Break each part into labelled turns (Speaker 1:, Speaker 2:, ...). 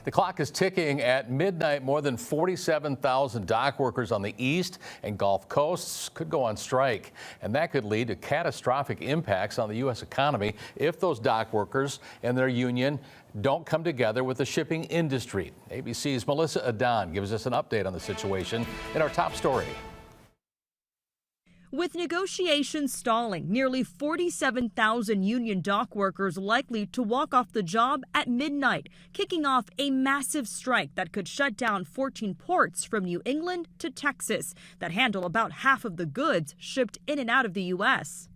Speaker 1: The clock is ticking. At midnight, more than 47,000 dock workers on the east and Gulf coasts could go on strike, and that could lead to catastrophic impacts on the U.S. economy if those dock workers and their union don't come together with the shipping industry. ABC's Melissa Adon gives us an update on the situation in our top story.
Speaker 2: With negotiations stalling, nearly 47,000 union dock workers likely to walk off the job at midnight, kicking off a massive strike that could shut down 14 ports from New England to Texas that handle about half of the goods shipped in and out of the U.S.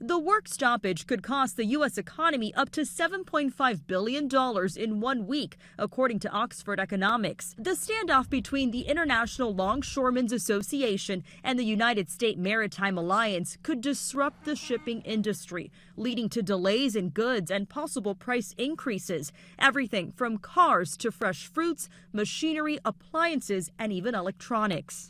Speaker 2: The work stoppage could cost the U.S. economy up to $7.5 billion in 1 week, according to Oxford Economics. The standoff between the International Longshoremen's Association and the United States Maritime Alliance could disrupt the shipping industry, leading to delays in goods and possible price increases, everything from cars to fresh fruits, machinery, appliances, and even electronics.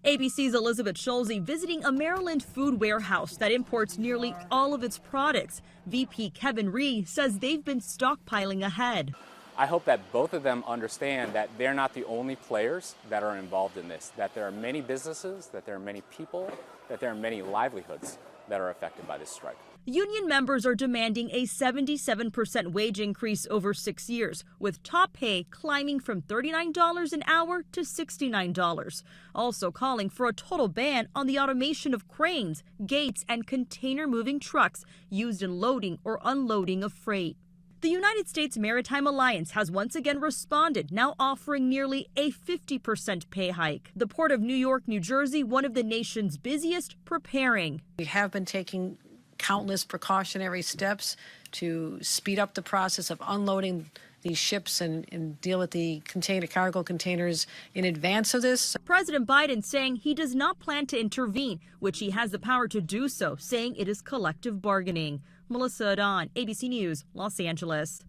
Speaker 2: ABC's Elizabeth Schulze visiting a Maryland food warehouse that imports nearly all of its products. VP Kevin Rhee says they've been stockpiling ahead.
Speaker 3: I hope that both of them understand that they're not the only players that are involved in this, that there are many businesses, that there are many people, that there are many livelihoods that are affected by this strike.
Speaker 2: Union members are demanding a 77% wage increase over 6 years, with top pay climbing from $39 an hour to $69. Also calling for a total ban on the automation of cranes, gates, and container-moving trucks used in loading or unloading of freight. The United States Maritime Alliance has once again responded, now offering nearly a 50% pay hike. The Port of New York, New Jersey, one of the nation's busiest, preparing.
Speaker 4: We have been taking countless precautionary steps to speed up the process of unloading these ships and deal with the cargo containers in advance of this.
Speaker 2: President Biden saying he does not plan to intervene, which he has the power to do so, saying it is collective bargaining. Melissa Adon, ABC News, Los Angeles.